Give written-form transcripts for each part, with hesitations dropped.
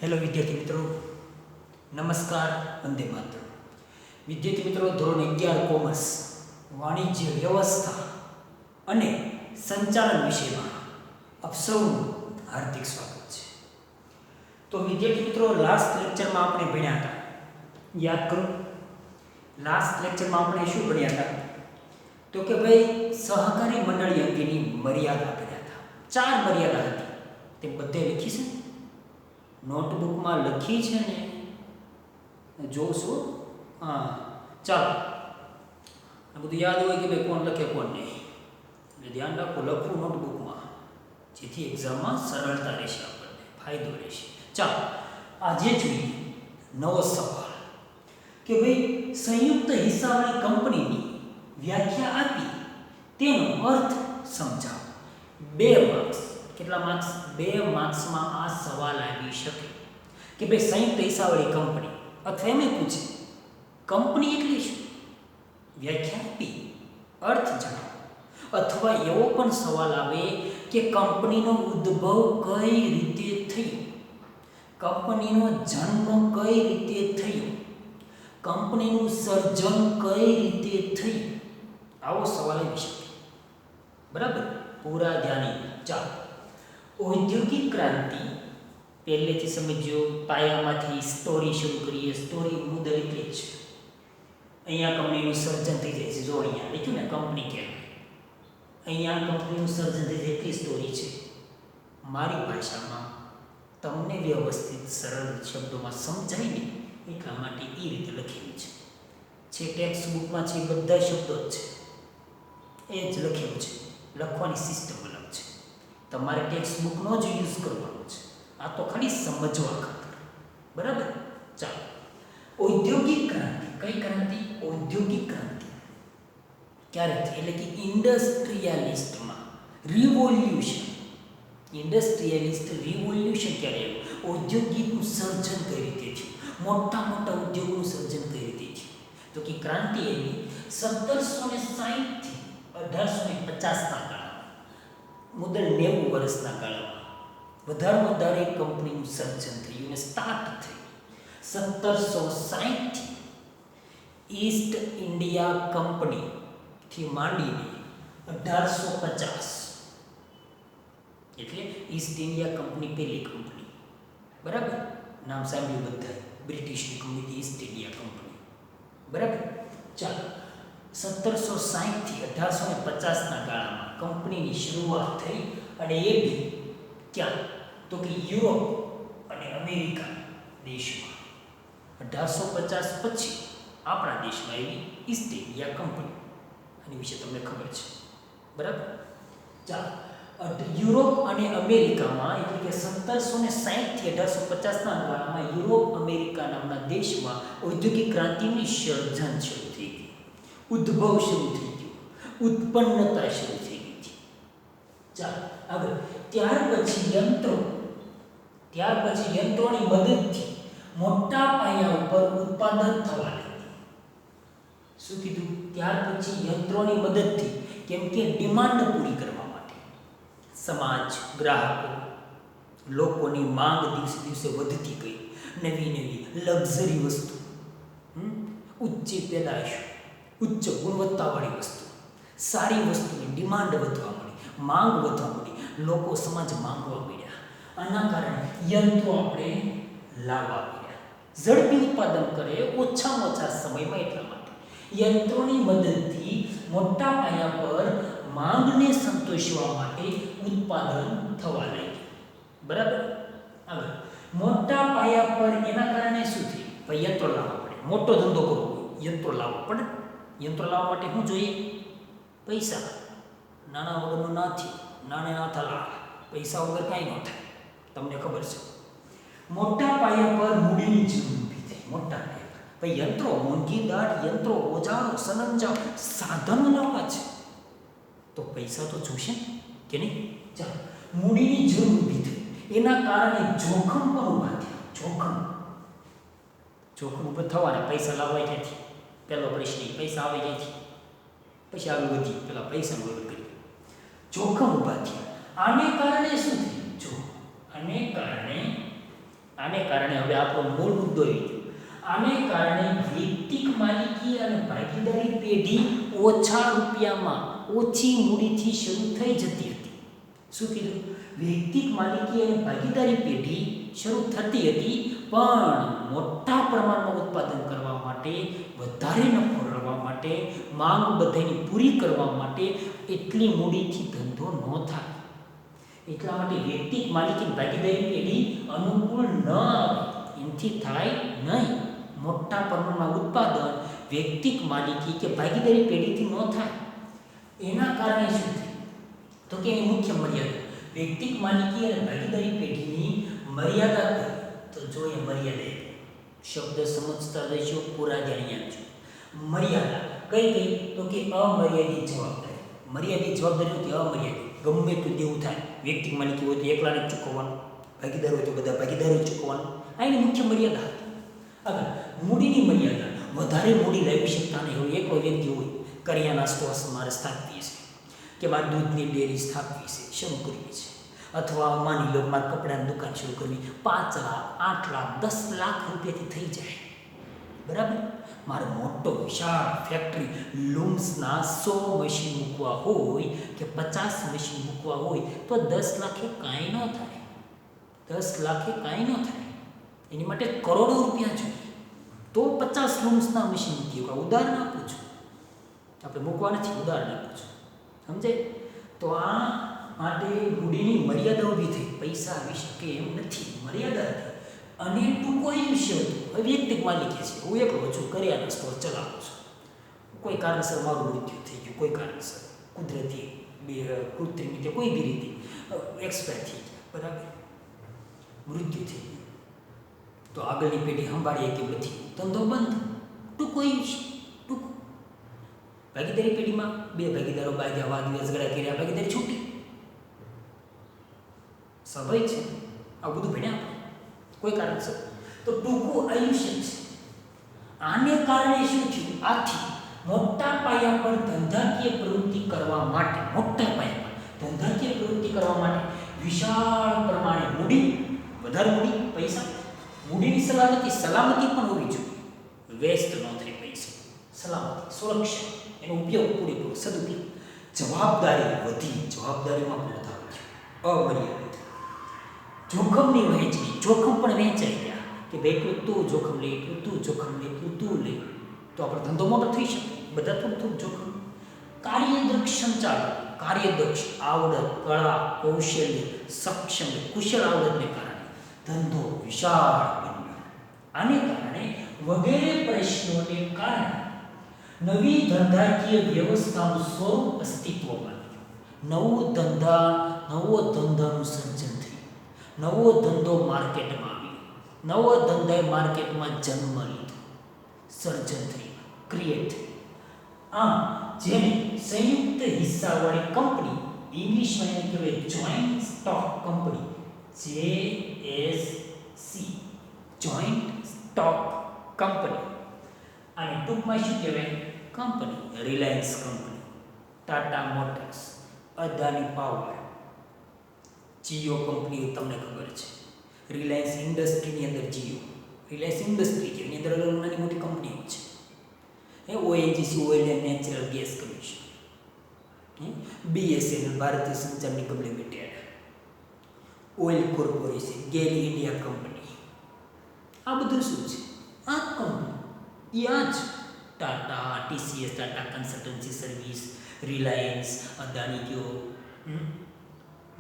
Hello વિદ્યાર્થી મિત્રો, નમસ્કાર. વંદે માતરમ. વિદ્યાર્થી મિત્રો, ધોરણ 11 કોમર્સ વાણિજ્ય વ્યવસ્થા અને સંચાલન વિષયમાં આપ સૌનું હાર્દિક સ્વાગત છે. તો વિદ્યાર્થી મિત્રો, લાસ્ટ લેક્ચરમાં આપણે ભણ્યા હતા, યાદ કરો. લાસ્ટ લેક્ચરમાં આપણે શું ભણ્યા હતા? તો કે ભાઈ સહકારી મંડળી અંગેની મર્યાદા ભણ્યા હતા. 4 મર્યાદા હતી, તે બધે લખી છે. નોટબુકમાં લખી છે ને, જોશો. હા, ચાલો. આ બધું યાદ હોય કે ભાઈ કોણ લખે કોણ નહીં, એટલે ધ્યાન રાખો, લખવું નોટબુકમાં, જેથી એક્ઝામમાં સરળતા રહેશે, આપણને ફાયદો રહેશે. ચાલો, આજે જોઈએ નવો સવાલ કે ભાઈ સંયુક્ત હિસ્સાવાળી કંપનીની વ્યાખ્યા આપી તેનો અર્થ સમજાવો. 2 માર્ક્સ. કેટલા માર્ક્સ? 2 માર્ક્સમાં આ સવાલ આવી શકે કે ભાઈ સંયુક્ત હિસ્સાવાળી કંપની, અથવા એમ પૂછે કંપની એટલે શું, વ્યાખ્યા આપી, અર્થ જણાવો. અથવા એવો પણ સવાલ આવે કે કંપનીનો ઉદ્ભવ કઈ રીતે થયો, કંપનીનો જન્મ કઈ રીતે થયો, કંપનીનું સર્જન કઈ રીતે થયું. આવો સવાલ આવી શકે. બરાબર, પૂરા ધ્યાને. ચાલો, ઔદ્યોગિક ક્રાંતિ પહેલેથી સમજો. પાયામાંથી સ્ટોરી શરૂ કરીએ. સ્ટોરી મુદ્દે એટલે જ અહીંયા કંપનીનું સર્જન થઈ જાય છે. જો અહીંયા લખ્યું ને કંપની કહેવાય, અહીંયા કંપનીનું સર્જન થઈ જાય એટલી સ્ટોરી છે. મારી ભાષામાં તમને વ્યવસ્થિત સરળ શબ્દોમાં સમજાય ને એટલા માટે એ રીતે લખેલી છે. ટેક્સ્ટ બુકમાં છે બધા શબ્દો જ છે, એ જ લખેલું છે. લખવાની સિસ્ટમ અલગ છે. તમારે ટેક્સ્ટ બુકનો જ યુઝ કરવાનો છે. આ તો ખાલી સમજવા ખાતર. બરાબર. ચાલો, ઔદ્યોગિક ક્રાંતિ. કઈ ક્રાંતિ? ઔદ્યોગિક ક્રાંતિ ક્યારે થઈ? એટલે કે ઇન્ડસ્ટ્રીયાલિસ્ટમાં રિવોલ્યુશન. ઇન્ડસ્ટ્રીયાલિસ્ટ રિવોલ્યુશન ક્યારે આવ્યું? ઔદ્યોગિકનું સર્જન કઈ રીતે થયું, મોટા મોટા ઉદ્યોગોનું સર્જન કઈ રીતે થયું. તો કે ક્રાંતિ એવી 1760 થી 1850ના ગાળામાં, મુદ્દલ 90 વર્ષના ગાળામાં વધારે કંપનીનું સર્જન થયું અને સ્ટાર્ટ થયું. 1760 થી ઈસ્ટ ઇન્ડિયા કંપનીથી માંડીને 1850, એટલે ઈસ્ટ ઇન્ડિયા કંપની પહેલી કંપની. બરાબર, નામ સાંભળ્યું બધા. બ્રિટિશની કંપની ઈસ્ટ ઇન્ડિયા કંપની. બરાબર. ચાલો, 1760 થી 1850ના ગાળામાં કંપનીની શરૂઆત થઈ. અને એ બી ક્યાં? તો કે યુરોપ અને અમેરિકા દેશમાં. 1850 પછી આપણા દેશમાં એવી ઈસ્ટ ઇન્ડિયા કંપની. આની વિશે તમને ખબર છે. બરાબર. ચાલો, યુરોપ અને અમેરિકામાં, એટલે કે 1760 થી 1850ના ગાળામાં યુરોપ અમેરિકા નામના દેશમાં ઔદ્યોગિક ક્રાંતિની સર્જન શરૂ થઈ ગઈ, ઉદ્ભવ શરૂ થઈ ગયો, ઉત્પન્નતા શરૂ થઈ ગઈ હતી. ચાલો આગળ. ત્યાર પછી યંત્રોની મદદથી મોટા પાયા ઉપર ઉત્પાદન થવા લાગ્યું. શું કીધું? ત્યાર પછી યંત્રોની મદદથી, કેમ કે ડિમાન્ડ પૂરી કરવા માટે સમાજ, ગ્રાહકો, લોકોની માંગ દિવસે દિવસે વધતી ગઈ. નવી લક્ઝરી વસ્તુ, ઉચ્ચ પેદાશ, ઉચ્ચ ગુણવત્તાવાળી વસ્તુ, સારી વસ્તુની ડિમાન્ડ વધવા મળી, માંગ વધવા મળી, લોકો સમાજ માંગવા મળ્યા. આના કારણે યંત્રો આપણે લાવવા મળ્યા. ઝડપી ઉત્પાદન કરે ઓછામાં ઓછા સમયમાં. એટલા માટે યંત્રોની મદદથી મોટા પાયા પર માંગને સંતોષવા માટે ઉત્પાદન થવા લાગ્યું. બરાબર. આગળ, મોટા પાયા પર એના કારણે શું થયું? ભાઈ યંત્રો લાવવા પડે. મોટો ધંધો કરવો હોય, યંત્રો લાવવા પડે. યંત્રો લાવવા માટે શું જોઈએ? પૈસા. નાના વગરનું નથી, નાણે ના થલા. પૈસા વગર કાંઈ ન થાય, તમને ખબર છે. મોટા પાયા પર મૂડીની જરૂર ઊભી થઈ. મોટા પાયા પર ભાઈ યંત્રો, મોંઘીદાટ યંત્રો, ઓજારો, સરંજામ, સાધનો લાવવા છે તો પૈસા તો જોશે કે નહીં? ચાલો, મૂડીની જરૂર ઊભી થઈ. એના કારણે જોખમ પણ ઊભા થયા. જોખમ ઊભા થવાના. પૈસા લાવવા ક્યાંથી? પહેલો પ્રશ્ન, પૈસા આવે ક્યાંથી? પછી આગળ વધી પેલા પૈસાનું વગર કરી જોખમ ઊભા થયા. આને કારણે શું થયું? જો આને કારણે આને કારણે હવે આપણો મૂળ મુદ્દો એ ગયો. આને કારણે વૈયક્તિક માલિકી અને ભાગીદારી પેઢી ઓછા રૂપિયામાં ઓછી મૂડીથી શરૂ થઈ જતી હતી. શું કીધું? વૈયક્તિક માલિકી અને ભાગીદારી પેઢી શરૂ થતી હતી, પણ મોટા પ્રમાણમાં ઉત્પાદન કરવા માટે, વધારે નફો કરવા માટે, માંગ બધાની પૂરી કરવા માટે એટલી મૂડીથી ધંધો ન થાય. એટલા માટે વૈયક્તિક માલિકી ભાગીદારી પેઢી અનુકૂળ ન આવે, એનાથી થાય નહીં. મોટા પ્રમાણમાં ઉત્પાદન વૈયક્તિક માલિકી કે ભાગીદારી પેઢીથી ન થાય. એના કારણે શું થયું? તો કે એની મુખ્ય મર્યાદા વૈયક્તિક માલિકી અને ભાગીદારી પેઢીની મર્યાદા કઈ? તો જોઈએ મર્યાદા શબ્દ સમજતા રહેશો, પૂરા ધ્યાન આપજો. મર્યાદા કઈ કઈ? તો કે અમર્યાદિત જવાબદારી. મર્યાદિત જવાબદારી નથી, અમર્યાદિત. ગમે એટલું દેવું થાય, વૈયક્તિક માલિકી હોય તો એકલાને જ ચૂકવવાનું, ભાગીદાર હોય તો બધા ભાગીદારો જ ચૂકવવાનું. આ એની મુખ્ય મર્યાદા હતી. આગળ મૂડીની મર્યાદા. વધારે મૂડી લાવી શકતા નહીં હોય. એકલો વ્યક્તિ હોય, કરિયાના સ્ટોર્સ મારે સ્થાપવી છે, કે મારે દૂધની ડેરી સ્થાપવી છે, શરૂ કરવી છે, અથવા માની લો મારે કપડાની દુકાન શરૂ કરવી, 5 લાખ 8 લાખ 10 લાખ રૂપિયાથી થઈ જાય. બરાબર? મારે મોટો વિશાળ ફેક્ટરી લૂમ્સના 100 મશીન મૂકવા હોય કે 50 મશીન મૂકવા હોય તો 10 લાખે કાંઈ ન થાય. 10 લાખે કાંઈ ન થાય. એની માટે કરોડો રૂપિયા જોઈએ. તો 50 લૂમ્સના મશીન મૂકી. ઉદાહરણ આપું છું, આપણે મૂકવા નથી, ઉદાહરણ આપું છું. સમજાય? તો આ માટે મૂડીની મર્યાદા ઊભી થઈ. પૈસા આવી શકે એમ નથી, મર્યાદા હતી. અને ટૂંકો આયુષ્ય હતું. હવે વૈયક્તિક માલિકી છે, હું એકલો છું, કરિયાના સ્ટોર ચલાવું છું. કોઈ કારણસર મારું મૃત્યુ થઈ ગયું, કોઈ કારણસર કુદરતી કૃત્રિમ રીતે કોઈ બી રીતે એક્સપાયર થઈ ગયા, બરાબર, મૃત્યુ થઈ ગયું, તો આગળની પેઢી સંભાળીએ કે નથી, ધંધો બંધ, ટૂંકો આયુષ્ય, ટૂંકો. ભાગીદારી પેઢીમાં 2 ભાગીદારો બાંધ્યા, વાદ ઝઘડા કર્યા, ભાગીદારી છૂટી. સ્વાભાવિક છે, આ બધું ભણ્યા કોઈ કારણસર, તો ટૂંકું આયુષ્ય છે. આને કારણે શું થયું? આથી મોટા પાયા પર ધંધાકીય પ્રવૃત્તિ કરવા માટે, મોટા પાયા પર ધંધાકીય પ્રવૃત્તિ કરવા માટે વિશાળ પ્રમાણે મૂડી, વધારે મૂડી, પૈસા, મૂડીની સલામતી પણ હોવી જોઈએ. વેસ્ટ ન થાય પૈસા, સલામતી, સુરક્ષા, એનો ઉપયોગ પૂરેપૂરો, સદુપયોગ. જવાબદારી વધી, જવાબદારીમાં પણ વધારો થયો, અમર્યાદિત. જોખમની વહેંચણી, જોખમ પણ વહેંચાઈ ગયા કે ભાઈ તું જોખમ લે, તું જોખમ લે, તું લે, તો આપણો ધંધો મોટો થઈ શકે. બધા થોડું જોખમ. કાર્યદક્ષ સંચાલન, કાર્યદક્ષ આવડત, કળા, કૌશલ્ય, સક્ષમ, કુશળ આવડતને કારણે ધંધો વિશાળ બન્યો. આને કારણે વગેરે પ્રશ્નોને કારણે નવી ધંધાકીય વ્યવસ્થાનું સ્વરૂપ અસ્તિત્વમાં આવ્યું. નવો ધંધાનું સર્જન થયું. નવો ધંધો માર્કેટમાં આવ્યો. નવો ધંધાએ માર્કેટમાં જન્મ લીધો, સર્જન થયું, ક્રિએટ થયું. આમ જેને સંયુક્ત હિસ્સાવાળી કંપની, ઇંગ્લિશમાં એને કહેવાય joint stock company, JSC, joint stock company. અને ટૂંકમાં શું કહેવાય? Company. Reliance company, Tata motors, Adani power, Jio company તમને ખબર છે, રિલાયન્સ ઇન્ડસ્ટ્રીની અંદર જીઓ, રિલાયન્સ ઇન્ડસ્ટ્રી છે, એની અંદર અલગ નાની મોટી કંપનીઓ છે. ONGC, oil and natural gas commission, BSNL, ભારતીય સંચાર નિગમ લિમિટેડ, ઓઇલ કોર્પોરેશન, ગેલ ઇન્ડિયા કંપની. આ બધું શું છે? આ કંપની. એ આ જ Tata, TCS, Tata consultancy service, Reliance, Adani, જો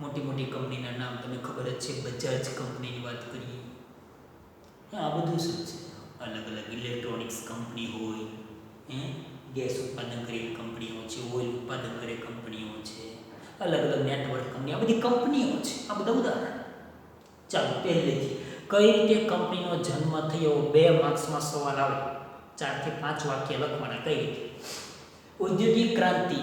મોટી મોટી કંપનીના નામ તમને ખબર જ છે. બજાજ કંપનીની વાત કરીએ, આ બધું શું છે? અલગ અલગ ઇલેક્ટ્રોનિક્સ કંપની હોય, ગેસ ઉત્પાદન કરે કંપનીઓ છે, ઓઇલ ઉત્પાદન કરે કંપનીઓ છે, અલગ અલગ નેટવર્ક કંપની, આ બધી કંપનીઓ છે. આ બધા ઉદાહરણ. ચાલો પહેલેથી કઈ રીતે કંપનીનો જન્મ થયો? 2 માર્ક્સમાં સવાલ આવે, 4 થી 5 વાક્ય લખવાના. કઈ રીતે? ઔદ્યોગિક ક્રાંતિ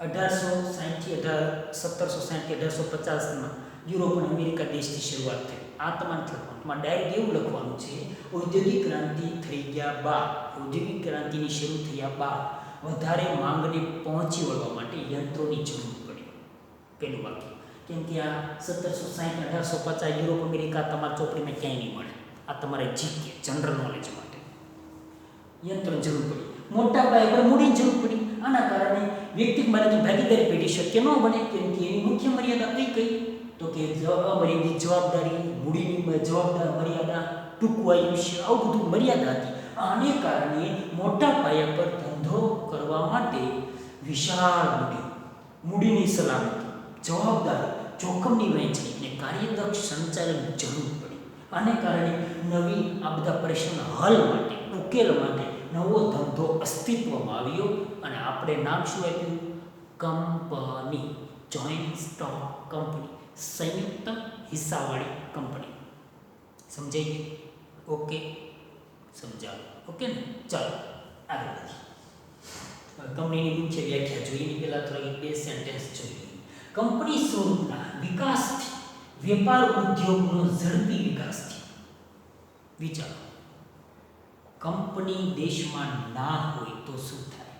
1760-1850માં યુરોપ અને અમેરિકા દેશથી શરૂઆત થઈ. આ તમારે લખવાનું, ડાયરેક્ટ એવું લખવાનું છે, ઔદ્યોગિક ક્રાંતિ થઈ ગયા બાદ, ઔદ્યોગિક ક્રાંતિની શરૂ થયા બાદ વધારે માંગને પહોંચી વળવા માટે યંત્રોની જરૂર પડી. પેલું વાક્ય, કેમ કે આ 1760 1850 યુરોપ અમેરિકા તમારા ચોપડીમાં ક્યાંય નહીં મળે. આ તમારે જીકે જનરલ નોલેજ માટે યંત્રની જરૂર પડી, મોટા પાયે પર મૂડીની જરૂર પડી. આના કારણે વ્યક્તિગત માલિકી ભાગીદારી પેઢી શક્ય ન બને. કેમ કે એની મુખ્ય મર્યાદા કઈ તો કે અમર્યાદિત જવાબદારી, મૂડીની જવાબદાર મર્યાદા, ટૂંકું આયુષ્ય, આવું બધું મર્યાદા હતી. આને કારણે મોટા પાયા પર ધંધો કરવા માટે વિશાળ મૂડીની સલામતી, જવાબદારી, જોખમની વહેંચણી અને કાર્યદક્ષ સંચાલન જરૂર પડી. આને કારણે નવી આ બધા પ્રશ્નોના હલ માટે, ઉકેલ માટે નવો ધંધો અસ્તિત્વમાં આવ્યો અને આપણે નામ શું આપ્યું? કંપની, જોઈન્ટ સ્ટોક કંપની, સંયુક્ત હિસ્સાવાળી કંપની. સમજાઈ ગયું? ઓકે, સમજાવો. ઓકે ને? ચાલો આગળ વધીએ. કંપનીની મુખ્ય વ્યાખ્યા જોઈએ એની પહેલાં થોડી બે સેન્ટેન્સ જોઈએ. કંપની સ્વરૂપના વિકાસથી, વેપાર ઉદ્યોગનો ઝડપી વિકાસથી. વિચારો, કંપની દેશમાં ના હોય તો શું થાય?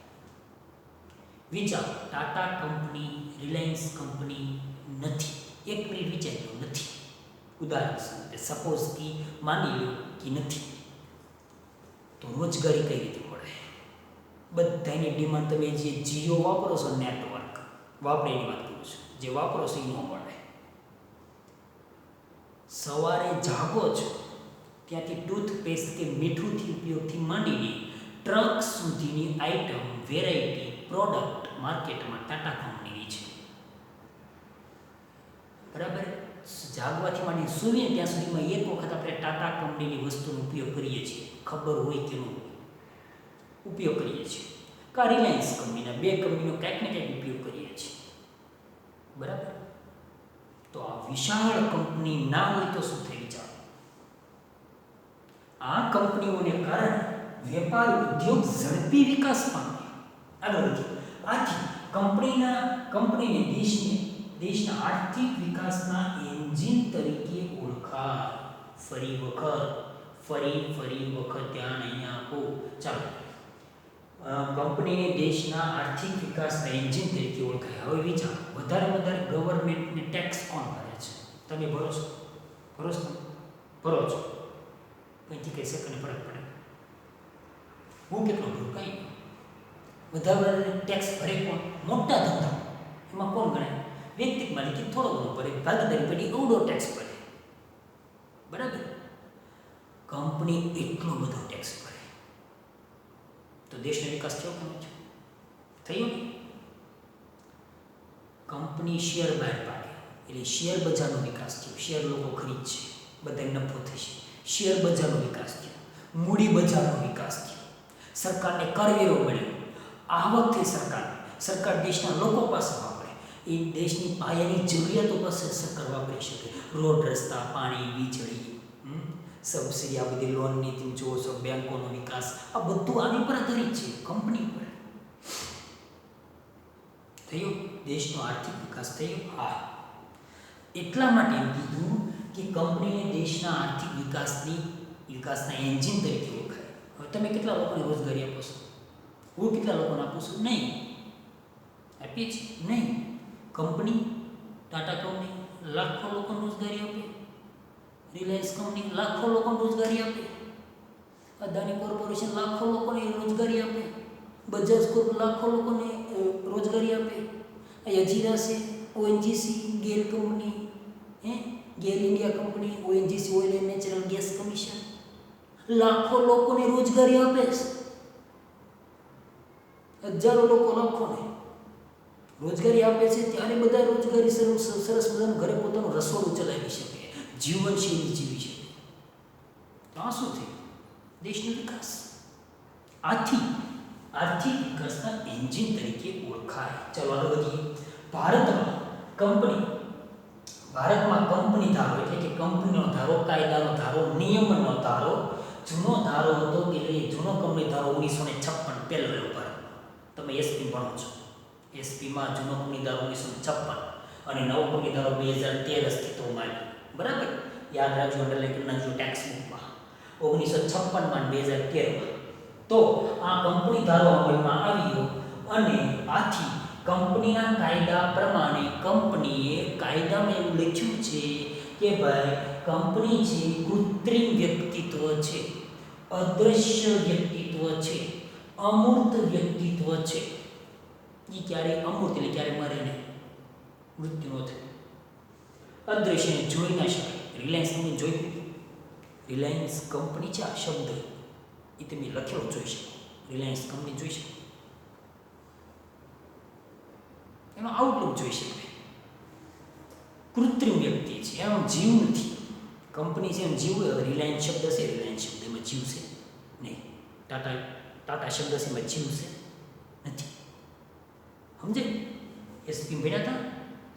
વિચારો, ટાટા કંપની, રિલાયન્સ કંપની નથી. એક મિનિટ વિચાર્યો, નથી. ઉદાહરણ સ્વરૂપે સપોઝ કે માની લો કે નથી, તો રોજગારી કઈ રીતે મળે? બધાની ડિમાન્ડ, તમે જે જીઓ વાપરો છો, નેટવર્ક વાપરે એની વાત કરું છું, જે વાપરો છો એ ન મળે. સવારે જાગો છો ત્યાંથી ટૂથપેસ્ટ કે મીઠુંથી ઉપયોગથી માંડીને ટ્રક સુધીની આઇટમ, વેરાયટી, પ્રોડક્ટ માર્કેટમાં ટાટા કંપનીની છે. બરાબર? જાગવાથી માંડીને સૂઈએ ત્યાં સુધીમાં એક વખત આપણે ટાટા કંપનીની વસ્તુનો ઉપયોગ કરીએ છીએ, ખબર હોય કે ન હોય, ઉપયોગ કરીએ છીએ. કા રિલાયન્સ કંપનીના, બે કંપનીનો કંઈક ને કંઈક ઉપયોગ કરીએ છીએ. બરાબર? તો આ વિશાળ કંપની ના હોય તો શું થઈ? વિચારો, આ કંપનીઓને કારણે વેપાર ઉદ્યોગ ઝડપી વિકાસ પામ્યો. આગળ વધીએ. આથી કંપનીને દેશના આર્થિક વિકાસના એન્જિન તરીકે ઓળખાય. ફરી વખત ધ્યાન અહીંયા આપો. ચાલો, કંપનીને દેશના આર્થિક વિકાસના એન્જિન તરીકે ઓળખાય. હવે વિચારો, વધારે ગવર્મેન્ટને ટેક્સ કોણ ભરે છે? તમે ભરો છો? ભરો છો? કંઈથી કહી શકને ફરક પડે? હું કેટલો ભરું? કંઈ વધારે ટેક્સ ભરે કોણ? મોટા ધંધા એમાં કોણ ગણાય? વ્યક્તિગત માલિકી થોડો ઘણો ભરે, ભાગીદારી પેઢી અવડો ટેક્સ ભરે. બરાબર? કંપની એટલો બધો ટેક્સ ભરે તો દેશનો વિકાસ થયો કે નહીં? થયો ને? કંપની શેર બહાર પાડે એટલે શેર બજારનો વિકાસ થયો. શેર લોકો ખરીદશે, બધાને નફો થશે. શેર બજારનો વિકાસ થયો, મૂડી બજારનો વિકાસ થયો, સરકારને કરવેરો મળ્યો, આવક થઈ સરકાર દેશના લોકો પાસે વાપરે, એ દેશની પાયાની જરૂરિયાતો પાસે સરકાર વાપરી શકે. રોડ, રસ્તા, પાણી, વીજળી, સબસિડી, આ બધી લોનની તમે જુઓ છો, બેંકોનો વિકાસ, આ બધું આની પર આધારિત છે, કંપની પર. થયો દેશનો આર્થિક વિકાસ થયો? હા. એટલા માટે એમ કીધું કે કંપનીને દેશના આર્થિક વિકાસના એન્જિન તરીકે ઓળખાય. હવે તમે કેટલા લોકોને રોજગારી આપો છો? હું કેટલા લોકોને આપું છું? નહીં આપીએ છીએ? નહીં. કંપની, ટાટા કંપની લાખો લોકોને રોજગારી આપે, રિલાયન્સ કંપની લાખો લોકોને રોજગારી આપે, અદાની કોર્પોરેશન લાખો લોકોને રોજગારી આપે, બજાજ ગ્રુપ લાખો લોકોને રોજગારી આપે, અજીરા છે, ONGC, Gayle company, Gayle India company, ONGC oil and natural gas commission લાખો લોકોને રોજગારી આપે છે. હજારો લોકો લાખોને રોજગારી આપે છે. ત્યારે બધા રોજગારી સરસ મજાનું ઘરે પોતાનું રસોડું ચલાવી શકે, જીવનશૈલી જીવી શકે. તો આ શું થયું? દેશનો વિકાસ. આથી આર્થિક વિકાસના એન્જિન તરીકે ઓળખાય. ચાલો આગળ વધીએ. ભારતમાં કંપની ધારો એટલે કે કંપનીનો ધારો, કાયદાનો ધારો, નિયમનનો ધારો, જૂનો ધારો હતો કે જૂનો કંપની ધારો 1956 પહેલો ભારતમાં. તમે એસપી ભણો છો, એસપીમાં જૂનો કંપની ધારો 1956 અને નવો કંપની ધારો 2013 અસ્તિત્વમાં આવ્યો. બરાબર? યાદ રાખજો, અંડરલાઈન કરી નાખજો ટેક્સ બુકમાં. 1956માં 2013માં તો આ કંપની ધારો અમલમાં આવ્યો અને આથી કંપનીના કાયદા પ્રમાણે કંપનીએ કાયદામાં એવું લખ્યું છે કે ભાઈ કંપની છે કૃત્રિમ વ્યક્તિત્વ છે, અદ્રશ્ય વ્યક્તિત્વ છે, અમૂર્ત વ્યક્તિત્વ છે. એ ક્યારેય અમૂર્ત એટલે ક્યારે મરે નહીં, મૃત્યુ ન થાય. અદ્રશ્યને જોઈ ના શકાય. રિલાયન્સ કંપની જોઈ, રિલાયન્સ કંપની છે, આ શબ્દ એ તમે લખેલો જોઈ શકો. રિલાયન્સ કંપની જોઈ શકો, એનો આઉટલુક જોઈ શકાય. કૃત્રિમ વ્યક્તિ છે, એનો જીવ નથી. કંપની છે એમ જીવ. રિલાયન્સ શબ્દ છે, રિલાયન્સ શબ્દ એમાં જીવ છે નહીં. ટાટા શબ્દ છે એમાં જીવ છે નથી. સમજે? એસપી ભણ્યા હતા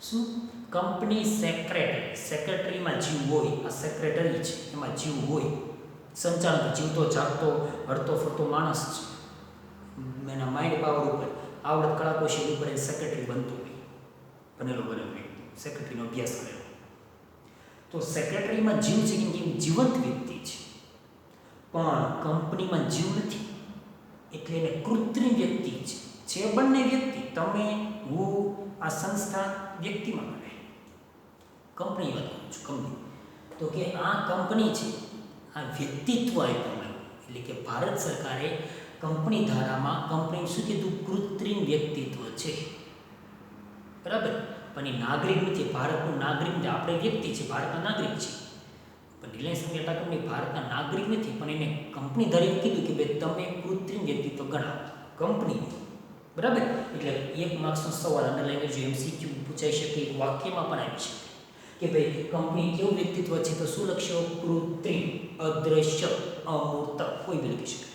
શું? કંપની સેક્રેટરીમાં જીવ હોય. આ સેક્રેટરી છે એમાં જીવ હોય. સંચાલક જીવતો જાગતો હરતો ફરતો માણસ છે. એના માઇન્ડ પાવર ઉપર, આવડત કળા કૌશલ્ય ઉપર સેક્રેટરી બનતો હોય, બનેલો સેક્રેટરીનો અભ્યાસ કરેલો. તો સેક્રેટરીમાં જીવ છે કેમ કે જીવંત વ્યક્તિ છે, પણ કંપનીમાં જીવ નથી એટલે એને કૃત્રિમ વ્યક્તિ છે. બંને વ્યક્તિ, તમે હું, આ સંસ્થા વ્યક્તિમાં બને. કંપની વાત કરું છું, કંપની. તો કે આ કંપની છે, આ વ્યક્તિત્વ આપ્યું, એટલે કે ભારત સરકારે કંપની ધારામાં કંપની શું કીધું? કૃત્રિમ વ્યક્તિત્વ છે, બરાબર. પણ એ નાગરિક નથી, ભારતનું નાગરિક નથી. આપણે વ્યક્તિ છે, ભારતના નાગરિક છે. પણ રિલાયન્સ કંપની ભારતના નાગરિક નથી, પણ એને કંપની ધારે કીધું કે ભાઈ તમે કૃત્રિમ વ્યક્તિત્વ ગણાવો કંપની, બરાબર. એટલે 1 માર્ક્સનો સવાલ અંડરલાઈન કરજો, MCQ પૂછાઈ શકે, એક વાક્યમાં પણ આવી શકે કે ભાઈ કંપની કેવું વ્યક્તિત્વ છે, તો શું લખશો? કૃત્રિમ, અદ્રશ્ય, અમૂર્ત, કોઈ બી લખી શકે.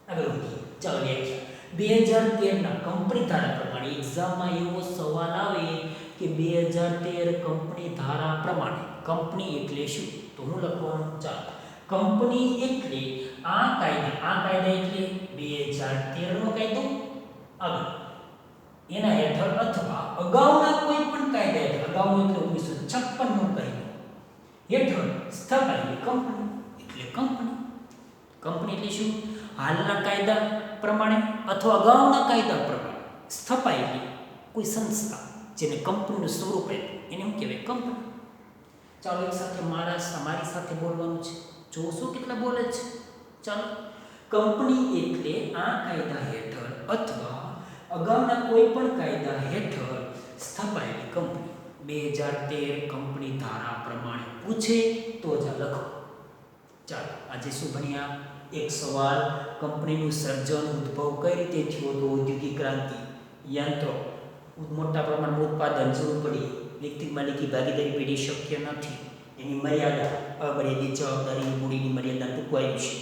આગળ વધીએ. ચાલો વ્યાખ્યા. 2013ના કંપની ધારા પ્રમાણે એક્ઝામમાં એવો સવાલ આવે કે 2013 કંપની ધારા પ્રમાણે કંપની એટલે શું? તો હું લખવાનું. ચાલો, કંપની એટલે આ કાયદા એટલે 2013નો કાયદો, આગળ એના હેઠળ અથવા અગાઉના કોઈ પણ કાયદા હેઠળ, અગાઉનો એટલે 1956નો કાયદો હેઠળ સ્થાપાયેલી કંપની એટલે કંપની. કંપની એટલે શું? હાલના કાયદા પ્રમાણે અથવા અગાઉના કાયદા પ્રમાણે સ્થપાયેલી કોઈ સંસ્થા જેને કંપનીનું સ્વરૂપ આપ્યું એને શું કહેવાય? કંપની. ચાલો એક સાથે મારી સાથે બોલવાનું છે, જોશો કેટલા બોલે છે. ચાલો, કંપની એટલે આ કાયદા હેઠળ અથવા અગાઉના કોઈ પણ કાયદા હેઠળ સ્થપાયેલી કંપની. 2013 કંપની ધારા પ્રમાણે પૂછે તો જ લખો. ચાલો, આજે શું ભણ્યા? એક સવાલ, કંપનીનું સર્જન ઉદ્ભવ કઈ રીતે થયો તો ઔદ્યોગિક ક્રાંતિ, યંત્રો, મોટા પ્રમાણમાં ઉત્પાદન જરૂર પડી, વ્યક્તિ માલિકી ભાગીદારી પેઢી શક્ય નથી, એની મર્યાદા, અમર્યાદિત જવાબદારી, મૂડીની મર્યાદા ટૂંકવાયું છે.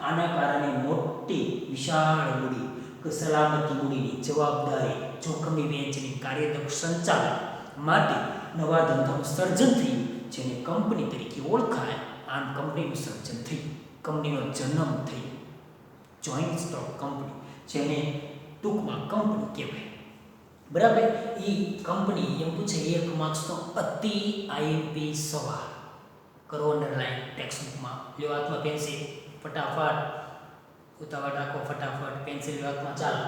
આના કારણે મોટી વિશાળ મૂડી, સલામતી મૂડીની જવાબદારી, જોખમની વહેંચણી, કાર્યદક્ષ સંચાલન માટે નવા ધંધાનું સર્જન થયું જેને કંપની તરીકે ઓળખાય. આમ કંપનીનું સર્જન થયું, કંપનીનો જન્મ થયો, જોઈન્ટ સ્ટોક કંપની, જેને ટૂંકમાં કંપની કહેવાય, બરાબર. એ કંપની એમ પૂછે 1 માર્ક્સનો અતિ આઈએમપી સવાલ કરો અંડરલાઈન ટેક્સ્ટબુકમાં. લ્યો હાથમાં પેન્સિલ, ફટાફટ ઉતાવળ રાખો, ફટાફટ પેન્સિલ હાથમાં. ચાલો,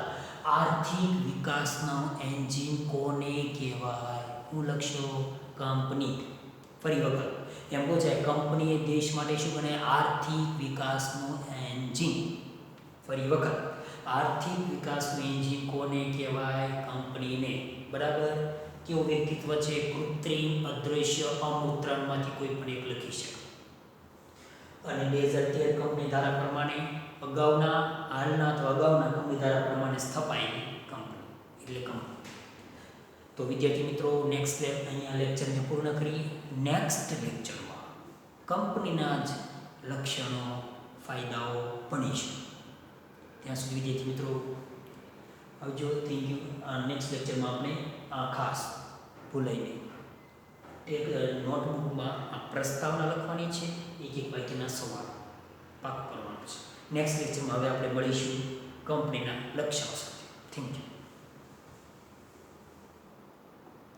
આર્થિક વિકાસનો એન્જિન કોને કહેવાય? હું લખશો કંપની. ફરી વખત એમ પૂછાય કંપની એ દેશ માટે શું બને? આર્થિક વિકાસનું એન્જિન. ફરી વખત આર્થિક વિકાસનું એન્જિન કોને કહેવાય? કંપનીને, બરાબર. કેવું વ્યક્તિત્વ છે? કૃત્રિમ, અદ્રશ્ય, અમૂર્ત, ત્રણમાંથી કોઈ પણ એક લખી શકે. અને 2013 કંપની ધારા પ્રમાણે અગાઉના, હાલના અથવા અગાઉના કંપની ધારા પ્રમાણે સ્થપાયેલી કંપની એટલે કંપની. તો વિદ્યાર્થી મિત્રો, અહીંયા લેક્ચરને પૂર્ણ કરી. નેક્સ્ટ લેક્ચરમાં કંપનીના જ લક્ષણો, ફાયદાઓ ભણીશું. ત્યાં સુધી વિદ્યાર્થી મિત્રો આવજો. Thank you. નેક્સ્ટ લેક્ચરમાં આપણે ખાસ ભૂલાઈ નહીં, એક નોટબુકમાં આ પ્રસ્તાવના લખવાની છે, એક વાક્યના સવાલ પાક કરવાનો છે. નેક્સ્ટ લેક્ચરમાં હવે આપણે મળીશું કંપનીના લક્ષણો સાથે. Thank you.